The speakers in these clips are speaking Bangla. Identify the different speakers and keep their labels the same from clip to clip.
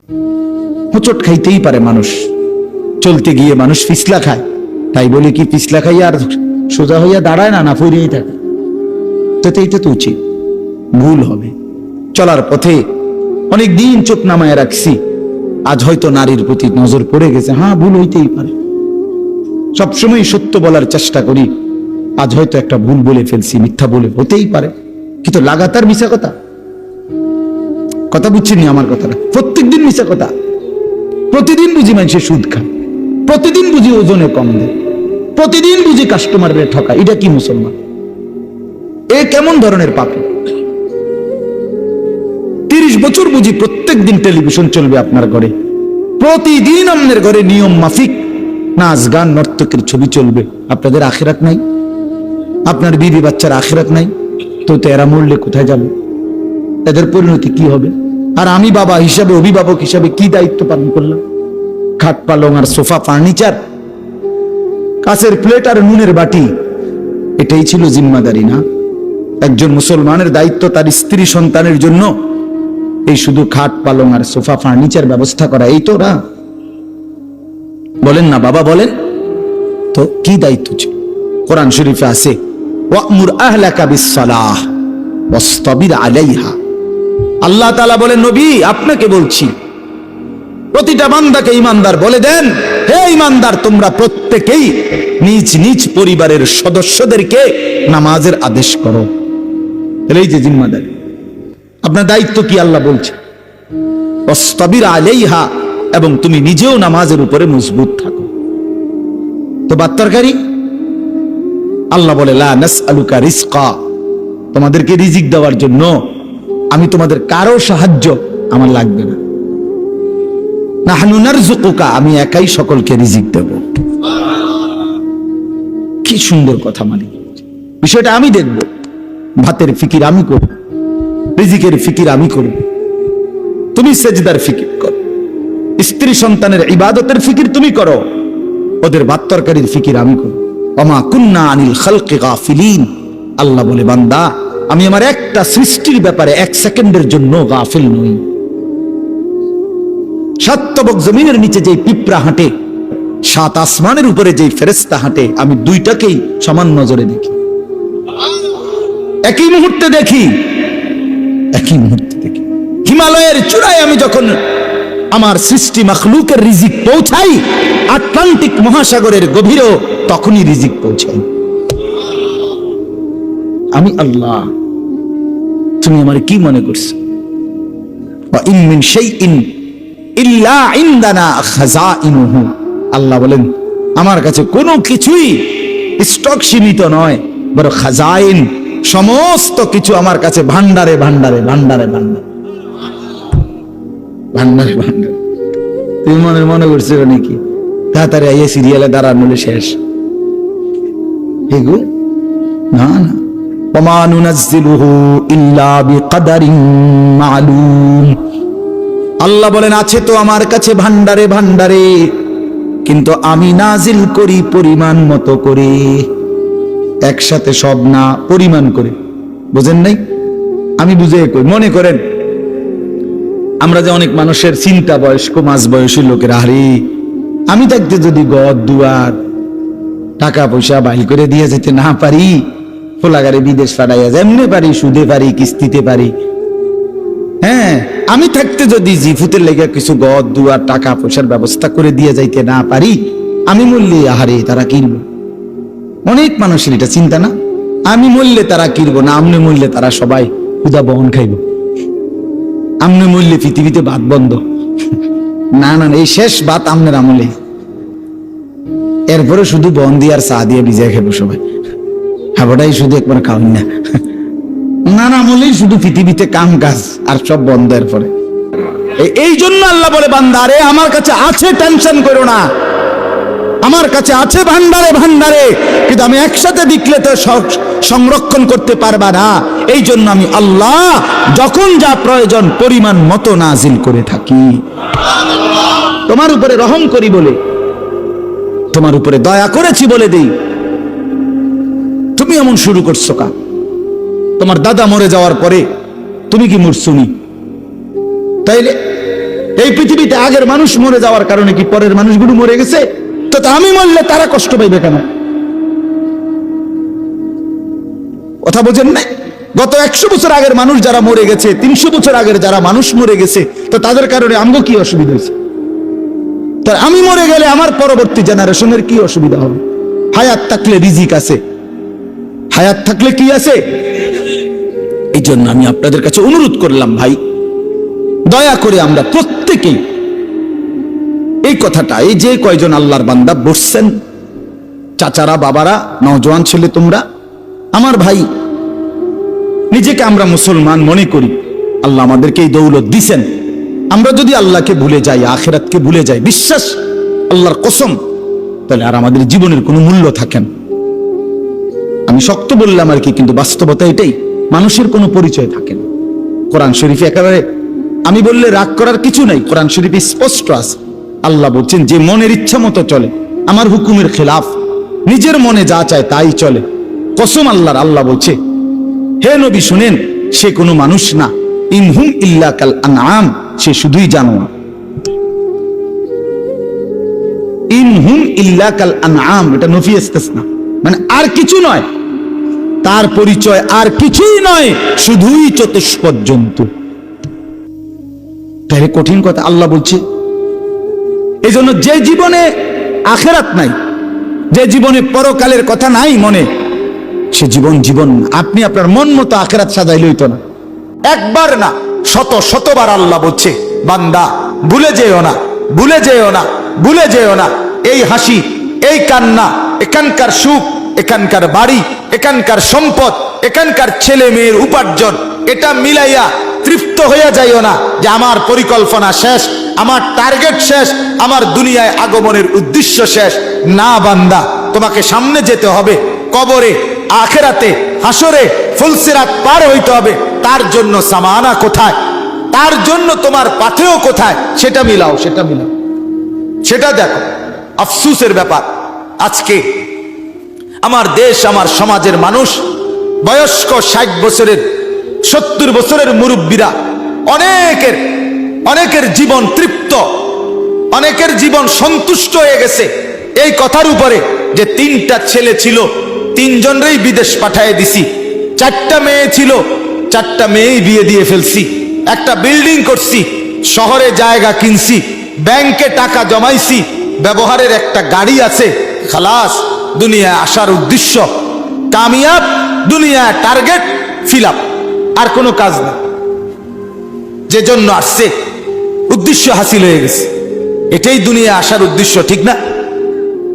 Speaker 1: হোঁচট খাইতেই পারে মানুষ, চলতে গিয়ে মানুষ পিছলা খায়, তাই বলে কি পিছলা খাইয়া আর সোজা হইয়া দাঁড়ায় না, না ফিরিয়েই থাকে? তো এইটা তো উচিত, ভুল হবে। চলার পথে অনেক দিন চোখ নামায় রাখছি, আজ হয়তো নারীর প্রতি নজর পড়ে গেছে, হ্যাঁ ভুল হইতেই পারে। সবসময় সত্য বলার চেষ্টা করি, আজ হয়তো একটা ভুল বলে ফেলছি, মিথ্যা বলে, হতেই পারে, কিন্তু লাগাতার মিশা কথা, কথা বুঝছেন আমার কথাটা? প্রত্যেকদিন মিশা কথা, প্রতিদিন বুঝি মানুষের সুদ খায়, প্রতিদিন বুঝি ওজনে কম দেয়, প্রতিদিন বুঝি কাস্টমারের ঠকায়। এটা কি মুসলমান? এ কেমন ধরনের পাপী? 30 বছর বুঝি প্রত্যেক দিন টেলিভিশন চলবে আপনার ঘরে, প্রতিদিন আপনার ঘরে নিয়ম মাফিক নাচ গান নর্তকের ছবি চলবে। আপনাদের আখিরাত নাই? আপনার বিবি বাচ্চার আখিরাত নাই? তো এরা মরলে কোথায় যাবে? এদের পরিণতি কি হবে? আর আমি বাবা হিসাবে, অভিভাবক হিসাবে কি দায়িত্ব পালন করলাম? খাট পালং আর সোফা ফার্নিচার, কাঁচের প্লেট আর নুনের বাটি, এটাই ছিল জিম্মাদারি না? একজন মুসলমানের দায়িত্ব তার স্ত্রী সন্তানের জন্য এই শুধু খাট পালং আর সোফা ফার্নিচার ব্যবস্থা করা, এই তো না? বলেন না বাবা, বলেন তো কি দায়িত্ব ছিল? কোরআন শরীফে আছে, ওয়া'মুর আহলাকা বিস-সালাহ ওয়াসতাবির আলাইহা। আল্লাহ তাআলা বলেন, নবী আপনাকে বলছি, প্রতিটা বান্দাকে ঈমানদার বলে দেন, হে ঈমানদার, তোমরা প্রত্যেকেই নিজ নিজ পরিবারের সদস্যদেরকে নামাজের আদেশ করো। এই যে জিম্মাদারি, আপনার দায়িত্ব কি আল্লাহ বলছে, ওয়াসতাবির আলাইহা, এবং তুমি নিজেও নামাজের উপরে মজবুত থাকো। তো বাত্তারকারী আল্লাহ বলে, লা নাসআলুকা রিজকা, তোমাদেরকে রিজিক দেওয়ার জন্য আমি তোমাদের কারো সাহায্য আমার লাগবে না। নাহনু নারযুকুকা, আমি একাই সকলকে রিজিক দেব। কি সুন্দর কথা! মানে বিষয়টা আমি দেখব, ভাতের ফিকির আমি করব, রিজিকের ফিকির আমি করব, তুমি সেজদার ফিকির করো, স্ত্রী সন্তানের ইবাদতের ফিকির তুমি করো, ওদের ভাত তরকারির ফিকির আমি করব। ওমা কুন্না আনিল খালকি গাফিলিন, আল্লাহ বলে, বান্দা আমি আমার একটা সৃষ্টির ব্যাপারে 1 সেকেন্ডের জন্য গাফিল নই। সাতবক জমিনের নিচে যে পিঁপড়া হাঁটে, 7 আসমানের উপরে যে ফেরেশতা হাঁটে, আমি দুইটাকেই সমান নজরে দেখি, একই মুহূর্তে দেখি, একই মুহূর্তে দেখি। হিমালয়ের চূড়ায় আমি যখন আমার সৃষ্টি মাখলুকের রিজিক পৌঁছাই, আটলান্টিক মহাসাগরের গভীরেও তখনই রিজিক পৌঁছাই। আমি আল্লাহ, তুমি আমার কি মনে করছো? ওয়া ইন মিন শাইইন ইল্লা ইনদানা খাযাইনুহু, আল্লাহ বলেন আমার কাছে কোনো কিছুই স্টক সীমিত নয়, বড় খাজাইন, সমস্ত কিছু আমার কাছে ভান্ডারে ভান্ডারে ভান্ডারে ভান্ডারে ভান্ডারে ভান্ডারে। তুমি মনে করছো নাকি তাড়াতাড়ি আইয়ে সিরিয়ালে দাঁড়ানো শেষ? এগো না না, ওমা নুনাজ্জিলুহু ইল্লা বিকদারিন মালুম, আল্লাহ বলেন আছে তো আমার কাছে ভান্ডারে ভান্ডারে, কিন্তু আমি নাজিল করি পরিমাণ মতো করে, একসাথে সব না, পরিমাণ করে। বুঝেন নাই? আমি বুঝে কই, মনে করেন আমরা যে অনেক মানুষের চিন্তা, বয়স্ক মাঝ বয়সী লোকের, আরে আমি থাকতে যদি ঘর দুয়ার টাকা পয়সা বাইর করে দিয়ে যেতে না পারি, ফোলাগারে বিদেশ পাঠাইয়া যেমনি পারি, সুদে পারি, কিস্তিতে পারি, হ্যাঁ আমি থাকতে যদি জিফুতের লেগে কিছু ঘর দুয়ার টাকা পয়সার ব্যবস্থা করে দিয়ে যাইতে না পারি, আমি মরলে আহারে তারা কিনবো। অনেক মানুষের এটা চিন্তা না, আমি মরলে তারা কিনবো না, আমনে মরলে তারা সবাই ক্ষুধা বহন খাইব, আমনে মরলে পৃথিবীতে ভাত বন্ধ। না না, এই শেষ ভাত আমনের আমলে, এরপরে শুধু বন দিয়ে আর চা দিয়ে ভিজে খাবো সবাই, খাবারটাই শুধু একবার খাওয়ান না, নানা আমলেই শুধু পৃথিবীতে কাম কাজ আর সব বন্ধ। এরপরে এই জন্য আল্লাহ বলে, বান্দা রে আমার কাছে আছে, টেনশন করো না, আমার কাছে আছে ভান্ডারে ভান্ডারে, কিন্তু আমি একসাথে দেখলে তো সংরক্ষণ করতে পারবা না। এই জন্য আমি আল্লাহ যখন যা প্রয়োজন পরিমাণ মতো নাজিল করে থাকি। তোমার উপরে রহম করি বলে, তোমার উপরে দয়া করেছি বলে দেই, তুমি এমন শুরু করছো কা? তোমার দাদা মরে যাওয়ার পরে তুমি কি মরছুনি? তাইলে এই পৃথিবীতে আগের মানুষ মরে যাওয়ার কারণে কি পরের মানুষগুলো মরে গেছে? তো আমি মরলে তারা কষ্ট পাইবে কেন? কথা বোঝেন না? গত 100 বছর আগের মানুষ যারা মরে গেছে, 300 বছর আগের যারা মানুষ মরে গেছে, তো তাদের কারণে আমগো কি অসুবিধা হয়েছে? তো আমি মরে গেলে আমার পরবর্তী জেনারেশনের কি অসুবিধা হবে? হায়াত থাকলে রিজিক আছে, হায়াত থাকলে কি আছে? এই জন্য আমি আপনাদের কাছে অনুরোধ করলাম, ভাই দয়া করে আমরা প্রত্যেকেই এই কথাটা, এই যে কয়জন আল্লাহর বান্দা বসছেন, চাচারা, বাবারা, নওজোয়ান ছেলে তোমরা, আমার ভাই, নিজেকে আমরা মুসলমান মনে করি, আল্লাহ আমাদেরকে এই দৌলত দিছেন। আমরা যদি আল্লাহকে ভুলে যাই, আখিরাতকে ভুলে যাই, বিশ্বাস আল্লাহর কসম, তাহলে আর আমাদের জীবনের কোনো মূল্য থাকে না। আমি শক্ত বললাম আর কি, কিন্তু বাস্তবতা এটাই, মানুষের কোনো পরিচয় থাকে না। কোরআন শরীফে একেবারে আমি বললে রাগ করার কিছু নাই, কোরআন শরীফে স্পষ্ট আছে। আল্লাহ বলছেন, যে মনের ইচ্ছা মতো চলে, আমার হুকুমের খেলাফ, নিজের মনে যা চায় তাই চলে, কসম আল্লাহর, আল্লাহ বলছে, হে নবী শুনেন, সে কোনো মানুষ না, ইনহুম ইল্লা কাল আনআম, সে শুধুই জানোয়ার। ইনহুম ইল্লা কাল আনআম, এটা নফি ইস্তিসনা, মানে আর কিছু নয়, তার পরিচয় আর কিছুই নয়, শুধুই চতুষ্পদ জন্তু। তাহলে কঠিন কথা আল্লাহ বলছে। এই জন্য যে জীবনে আখিরাত নাই, যে জীবনে পরকালের কথা নাই মনে, সে জীবন জীবন না। আপনি আপনার মন মতো আখিরাত সাজাইলে হইতো না, একবার না শত শতবার আল্লাহ বলছে, বান্দা ভুলে যেও না, ভুলে যেও না, ভুলে যেও না, এই হাসি, এই কান্না, এখানকার সুখ, এখানকার বাড়ি, এখানকার সম্পদ, এখানকার ছেলে মেয়ের উপার্জন, এটা মিলাইয়া তৃপ্ত হয়ে যাইও না যে আমার পরিকল্পনা শেষ, আমার টার্গেট শেষ, আমার দুনিয়ায় আগমনের উদ্দেশ্য শেষ। না বান্দা, তোমাকে সামনে যেতে হবে, কবরে, আখিরাতে, হাসরে, ফুলসিরাত পার হইতে হবে। তার জন্য সামানা কোথায়, তার জন্য তোমার পাথেও কোথায়, সেটা মিলাও, সেটা মিলাও, সেটা দেখো। আফসোসের ব্যাপার, আজকে আমার দেশ, আমার সমাজের মানুষ, বয়স্ক 60 বছরের, 70 বছরের মুরব্বীরা, অনেকের জীবন তৃপ্ত, অনেকের জীবন সন্তুষ্ট হয়ে গেছে এই কথার উপরে যে 3টা ছেলে ছিল, 3 জনেরই বিদেশ পাঠিয়ে দিছি, 4টা মেয়ে ছিল, 4টা মেয়েই বিয়ে দিয়ে ফেলছি, একটা বিল্ডিং করছি, শহরে জায়গা কিনছি, ব্যাংকে টাকা জমাইছি, ব্যবহারের একটা গাড়ি আছে, খালাস, দুনিয়ায় আসার উদ্দেশ্য কামিয়াব, দুনিয়ায় টার্গেট ফিল আপ, আর কোনো কাজ না। যে জন্য আসছে উদ্দেশ্য হাসিল হয়ে গেছে, এটাই দুনিয়ায় আসার উদ্দেশ্য, ঠিক না?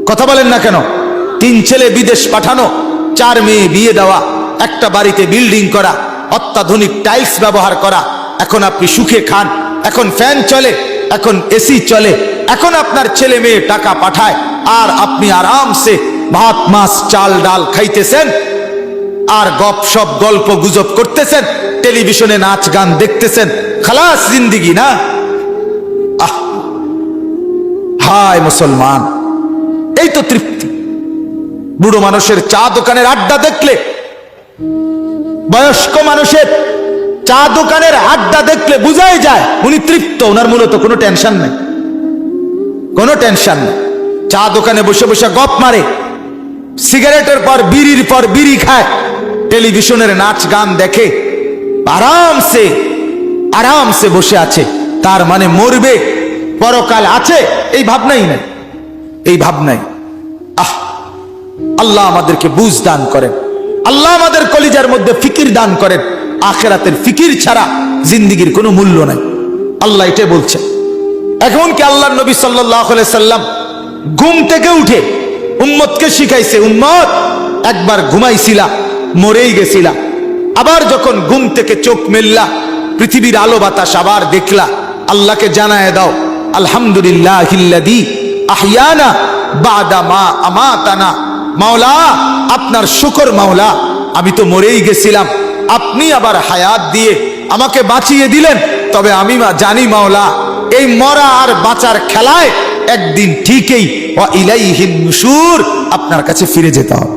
Speaker 1: কথা বলেন না কেন? 3 ছেলে বিদেশ পাঠানো, 4 মেয়ে বিয়ে দেওয়া, একটা বাড়িতে বিল্ডিং করা, অত্যাধুনিক টাইলস ব্যবহার করা, এখন আপনি সুখে খান, এখন ফ্যান চলে, এখন এসি চলে, এখন আপনার ছেলে মেয়ে টাকা পাঠায়, আর আপনি আরামসে ভাত মাছ চাল ডাল খাইতেছেন, আর গপসপ গল্প গুজব করতেছেন, টেলিভিশনে নাচ গান দেখতেছেন, খালাস জিন্দিগি না? আহ, হায় মুসলমান, এই তো তৃপ্তি। বুড়ো মানুষের চা দোকানের আড্ডা দেখলে, বয়স্ক মানুষের চা দোকানের আড্ডা দেখলে বুঝাই যায় উনি তৃপ্ত, ওনার মূলত কোনো টেনশন নেই, কোনো টেনশন নেই। চা দোকানে বসে বসে গপ মারে, সিগারেটের পর বিড়ি খায়, টেলিভিশনের নাচ গান দেখে, আরামসে আরামসে বসে আছে। তার মানে মরবে, পরকাল আছে, এই ভাবনাই নাই, এই ভাবনাই। আল্লাহ আমাদেরকে বুঝ দান করেন, আল্লাহ আমাদের কলিজার মধ্যে ফিকির দান করেন। আখিরাতের ফিকির ছাড়া জিন্দেগির কোনো মূল্য নাই, আল্লাহ এটা বলছে। এখন কি আল্লাহর নবী সাল্লাল্লাহু আলাইহি সাল্লাম ঘুম থেকে উঠে উম্মতকে শিখাইছে, উম্মত একবার ঘুমাইছিলা, মরেই গেছিলা, আবার যখন ঘুম থেকে চোখ মেললা, পৃথিবীর আলো বাতাস আবার দেখলা, আল্লাহকে জানায় দাও, আলহামদুলিল্লাহিল্লাযী আহইয়ানা বাদা মা আমাতানা। মাওলা, আপনার শুকর মাওলা, আমি তো মরেই গেছিলাম, আপনি আবার হায়াত দিয়ে আমাকে বাঁচিয়ে দিলেন। তবে আমি জানি মাওলা, এই মরা আর বাঁচার খেলায় একদিন ঠিকই ওয়া ইলাইহিন নুশুর, আপনার কাছে ফিরে যেতে হবে।